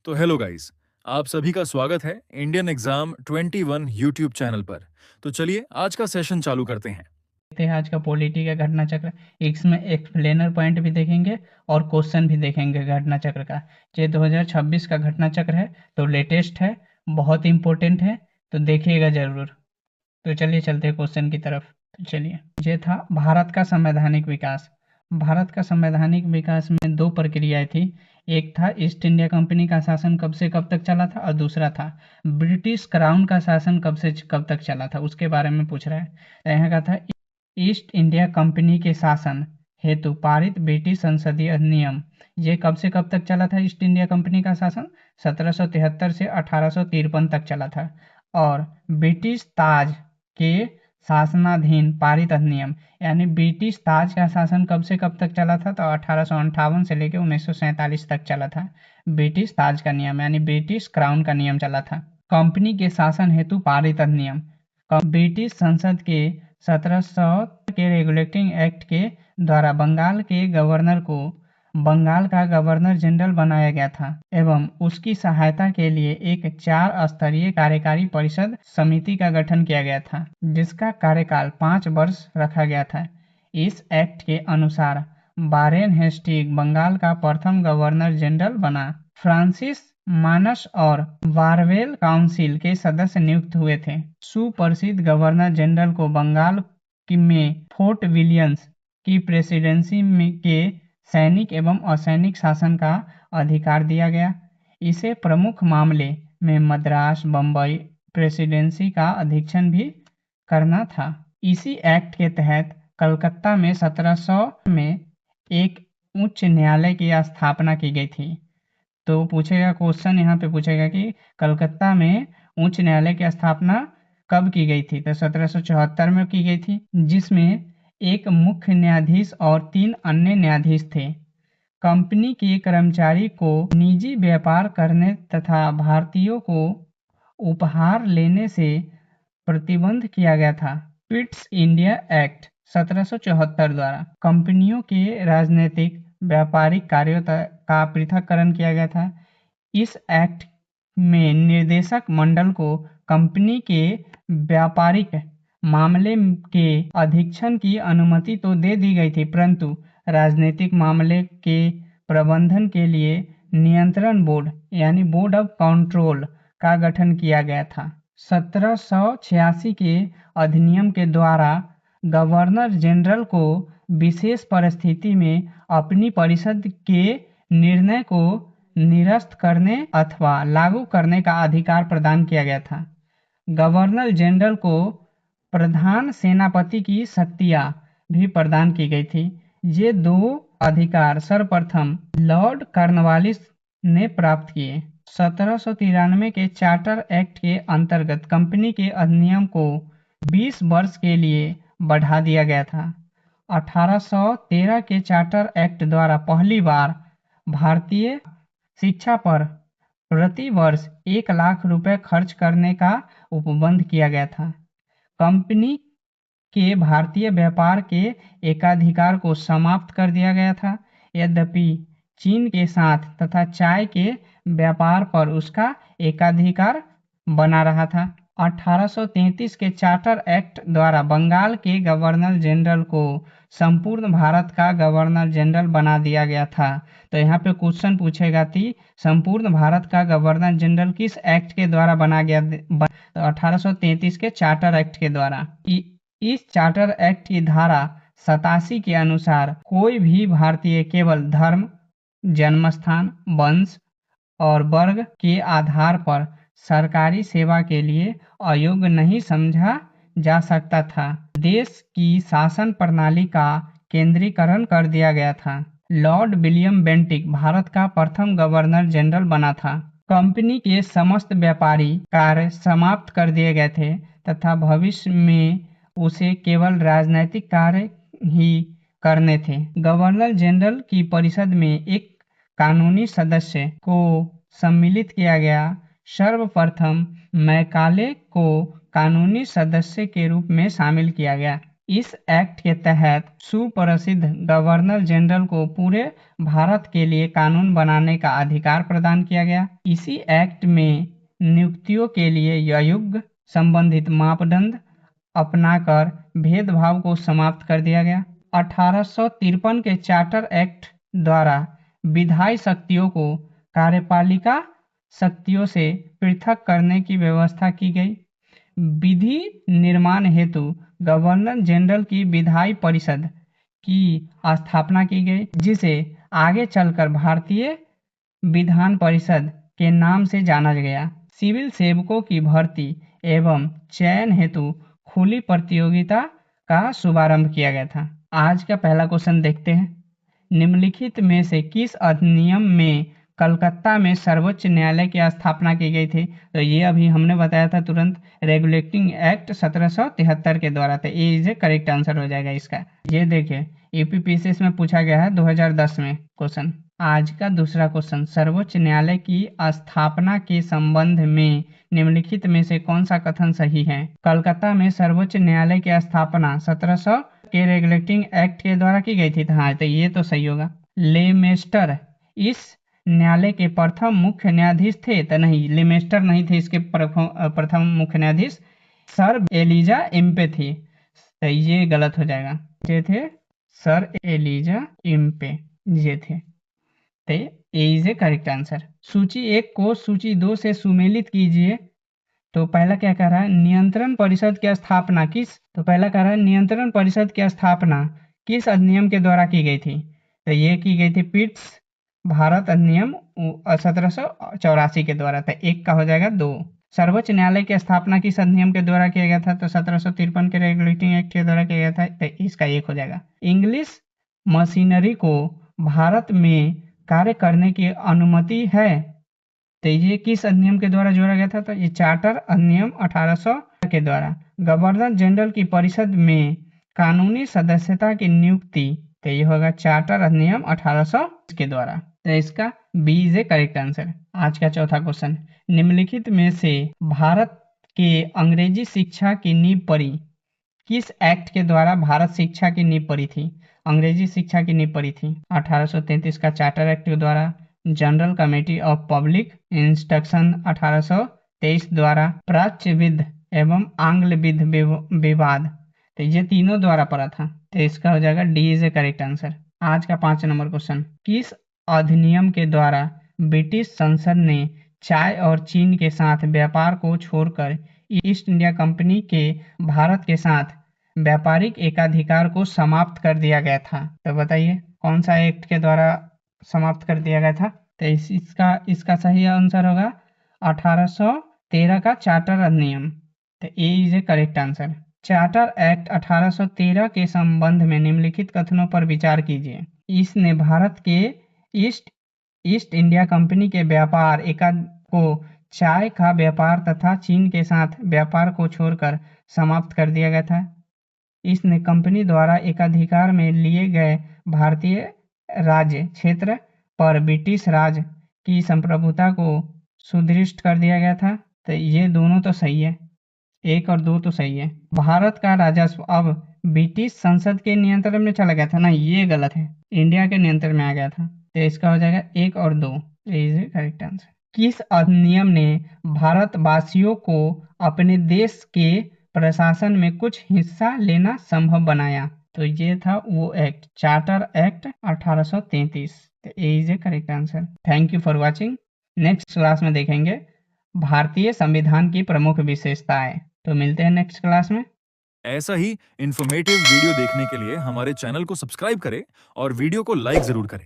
तो hello guys, आप सभी का स्वागत है इंडियन एग्जाम 21 यूट्यूब चैनल पर। तो चलिए आज का सेशन चालू करते हैं। देखते हैं आज का पॉलिटी का घटना चक्र। इसमें एक्सप्लेनर पॉइंट भी देखेंगे और क्वेश्चन भी देखेंगे घटना चक्र का। ये 2026 का घटना चक्र है, तो लेटेस्ट है, बहुत इंपॉर्टेंट है, तो देखिएगा जरूर। तो चलिए चलते हैं क्वेश्चन की तरफ। तो चलिए, ये था भारत का संवैधानिक विकास। भारत का संवैधानिक विकास में दो प्रक्रियाएं थी। एक था ईस्ट इंडिया कंपनी का शासन कब से कब तक चला था, और दूसरा था ब्रिटिश क्राउन का शासन कब से कब तक चला था, उसके बारे में पूछ रहा है। तो यहाँ का था ईस्ट इंडिया कंपनी के शासन हेतु पारित ब्रिटिश संसदीय अधिनियम। ये कब से कब तक चला था ईस्ट इंडिया कंपनी का शासन? 1773 से 1853 तक चला था। और ब्रिटिश ताज के शासनाधीन पारित अधिनियम, यानी ब्रिटिश ताज का शासन कब से कब तक चला था? तो 1858 से लेकर 1947 तक चला था। ब्रिटिश ताज का नियम यानी ब्रिटिश क्राउन का नियम चला था। कंपनी के शासन हेतु पारित अधिनियम, ब्रिटिश संसद के 1700 के रेगुलेटिंग एक्ट के द्वारा बंगाल के गवर्नर को बंगाल का गवर्नर जनरल बनाया गया था एवं उसकी सहायता के लिए एक 4 स्तरीय कार्यकारी परिषद समिति का गठन किया गया था, जिसका कार्यकाल 5 वर्ष रखा गया था। इस एक्ट के अनुसार वारेन हेस्टिंग बंगाल का प्रथम गवर्नर जनरल बना। फ्रांसिस मानस और वारवेल काउंसिल के सदस्य नियुक्त हुए थे। सुप्रसिद्ध गवर्नर जनरल को बंगाल में फोर्ट विलियम्स की प्रेसिडेंसी के सैनिक एवं असैनिक शासन का अधिकार दिया गया। इसे प्रमुख मामले में मद्रास बम्बई प्रेसिडेंसी का अधीक्षण भी करना था। इसी एक्ट के तहत कलकत्ता में 1700 में एक उच्च न्यायालय की स्थापना की गई थी। तो पूछेगा क्वेश्चन, यहाँ पे पूछेगा कि कलकत्ता में उच्च न्यायालय की स्थापना कब की गई थी? तो 1774 में की गई थी, जिसमें एक मुख्य न्यायाधीश और 3 अन्य न्यायाधीश थे। कंपनी के कर्मचारी को निजी व्यापार करने तथा भारतीयों को उपहार लेने से प्रतिबंध किया गया था। ईस्ट इंडिया एक्ट 1774 द्वारा कंपनियों के राजनीतिक व्यापारिक कार्यों का पृथक्करण किया गया था। इस एक्ट में निर्देशक मंडल को कंपनी के व्यापारिक मामले के अधीक्षण की अनुमति तो दे दी गई थी, परंतु राजनीतिक मामले के प्रबंधन के लिए नियंत्रण बोर्ड यानी बोर्ड ऑफ कंट्रोल का गठन किया गया था। 1786 के अधिनियम के द्वारा गवर्नर जनरल को विशेष परिस्थिति में अपनी परिषद के निर्णय को निरस्त करने अथवा लागू करने का अधिकार प्रदान किया गया था। गवर्नर जनरल को प्रधान सेनापति की शक्तियां भी प्रदान की गई थी। ये दो अधिकार सर्वप्रथम लॉर्ड कॉर्नवालिस ने प्राप्त किए। 1793 के चार्टर एक्ट के अंतर्गत कंपनी के अधिनियम को 20 वर्ष के लिए बढ़ा दिया गया था। 1813 के चार्टर एक्ट द्वारा पहली बार भारतीय शिक्षा पर प्रति वर्ष 1 लाख रुपए खर्च करने का उपबंध किया गया था। कंपनी के भारतीय व्यापार के एकाधिकार को समाप्त कर दिया गया था। यद्यपि चीन के साथ तथा चाय के व्यापार पर उसका एकाधिकार बना रहा था। 1833 के चार्टर एक्ट द्वारा बंगाल के गवर्नर जनरल को संपूर्ण भारत का गवर्नर जनरल बना दिया गया था। तो यहाँ पे क्वेश्चन पूछेगा कि संपूर्ण भारत का गवर्नर जनरल किस एक्ट के द्वारा बना गया? तो 1833 के चार्टर एक्ट के द्वारा। इस चार्टर एक्ट की धारा 87 के अनुसार कोई भी भारतीय केवल धर्म, जन्मस्थान, वंश और वर्ग के आधार पर सरकारी सेवा के लिए अयोग्य नहीं समझा जा सकता था। देश की शासन प्रणाली का केंद्रीकरण कर दिया गया था। लॉर्ड विलियम बेंटिक भारत का प्रथम गवर्नर जनरल बना था। कंपनी के समस्त व्यापारी कार्य समाप्त कर दिए गए थे तथा भविष्य में उसे केवल राजनैतिक कार्य ही करने थे। गवर्नर जनरल की परिषद में एक कानूनी सदस्य को सम्मिलित किया गया। सर्वप्रथम मैकाले को कानूनी सदस्य के रूप में शामिल किया गया। इस एक्ट के तहत सुप्रसिद्ध गवर्नर जनरल को पूरे भारत के लिए कानून बनाने का अधिकार प्रदान किया गया। इसी एक्ट में नियुक्तियों के लिए आयु संबंधित मापदंड अपनाकर भेदभाव को समाप्त कर दिया गया। 1853 के चार्टर एक्ट द्वारा विधायी शक्तियों को कार्यपालिका शक्तियों से पृथक करने की व्यवस्था की गई। विधि निर्माण हेतु गवर्नर जनरल की विधायी परिषद की स्थापना की गई, जिसे आगे चलकर भारतीय विधान परिषद के नाम से जाना गया। सिविल सेवकों की भर्ती एवं चयन हेतु खुली प्रतियोगिता का शुभारंभ किया गया था। आज का पहला क्वेश्चन देखते हैं। निम्नलिखित में से किस अधिनियम में कलकत्ता में सर्वोच्च न्यायालय की स्थापना की गई थी? तो ये अभी हमने बताया था तुरंत, रेगुलेटिंग एक्ट 1773 के द्वारा। तो ये इज करेक्ट आंसर हो जाएगा इसका। ये देखिए यूपीपीसीएस में पूछा गया है 2010 में क्वेश्चन। आज का दूसरा क्वेश्चन, सर्वोच्च न्यायालय की स्थापना के संबंध में निम्नलिखित में से कौन सा कथन सही है? कलकत्ता में सर्वोच्च न्यायालय की स्थापना 1700 के रेगुलेटिंग एक्ट के द्वारा की गई थी। हाँ, तो ये तो सही होगा। लेमेस्टर इस न्यायालय के प्रथम मुख्य न्यायाधीश थे? तो नहीं, लेमेस्टर नहीं थे इसके प्रथम मुख्य न्यायाधीश, सर एलिजा इम्पे थी। तो ये गलत हो जाएगा। ये थे सर एलिजा इम्पे, ये थे। तो A is A correct answer. सूची 1 को सूची 2 से सुमेलित कीजिए। तो पहला क्या कह रहा है? नियंत्रण परिषद की स्थापना किस, तो पहला कह रहा है नियंत्रण परिषद की स्थापना किस अधिनियम के द्वारा की गई थी? तो ये की गई थी पिट्स भारत अधिनियम 1784 के द्वारा। था 1 का हो जाएगा 2। सर्वोच्च न्यायालय की स्थापना किस अधिनियम के द्वारा किया गया था? तो 1753 के रेगुलेटिंग एक्ट के द्वारा किया गया था। तो इसका 1 हो जाएगा। इंग्लिश मशीनरी को भारत में कार्य करने की अनुमति है? तो ये किस अधिनियम के द्वारा जोड़ा गया था? तो ये चार्टर अधिनियम 1800 के द्वारा। गवर्नर जनरल की परिषद में कानूनी सदस्यता की नियुक्ति, तो ये होगा चार्टर अधिनियम 1800 के द्वारा। तो इसका B is A correct answer. आज का चौथा क्वेश्चन, निम्नलिखित में से भारत के अंग्रेजी शिक्षा की नींव पड़ी किस एक्ट के द्वारा? भारत शिक्षा की नींव पड़ी थी, अंग्रेजी शिक्षा की नींव पड़ी थी 1833 का चार्टर एक्ट के द्वारा, general committee of public instruction 1823 द्वारा, प्राच्यविद एवं आंग्ल विद विवाद, तो ये तीनों द्वारा पड़ा था। तो इसका हो जाएगा D is a correct answer. आज का 5 नंबर क्वेश्चन, किस अधिनियम के द्वारा ब्रिटिश संसद ने चाय और चीन के साथ व्यापार को छोड़कर ईस्ट इंडिया कंपनी के भारत के साथ व्यापारिक एकाधिकार को समाप्त कर दिया गया था? तो बताइए कौन सा एक्ट के द्वारा समाप्त कर दिया गया था? तो इसका सही आंसर होगा 1813 का चार्टर अधिनियम। तो A is A correct answer. Charter act 1813 के संबंध में निम्नलिखित कथनों पर विचार कीजिए। इसने भारत के ईस्ट इंडिया कंपनी के व्यापार को चाय का व्यापार तथा चीन के साथ व्यापार को छोड़कर समाप्त कर दिया गया था। इसने कंपनी द्वारा एकाधिकार में लिए गए भारतीय राज्य क्षेत्र पर ब्रिटिश राज की संप्रभुता को सुदृढ़ कर दिया गया था। तो ये दोनों तो सही है, 1 और 2 तो सही है। भारत का राजस्व अब ब्रिटिश संसद के नियंत्रण में चला गया था ना, ये गलत है, इंडिया के नियंत्रण में आ गया था। तो इसका हो जाएगा 1 और 2, इज करेक्ट आंसर। किस अधिनियम ने भारतवासियों को अपने देश के प्रशासन में कुछ हिस्सा लेना संभव बनाया? तो ये था वो एक्ट, चार्टर एक्ट 1833। तो A is A correct answer. Thank you for watching. Next class में देखेंगे भारतीय संविधान की प्रमुख विशेषताएं। तो मिलते हैं नेक्स्ट क्लास में। ऐसा ही इंफॉर्मेटिव वीडियो देखने के लिए हमारे चैनल को सब्सक्राइब करें और वीडियो को लाइक जरूर करें।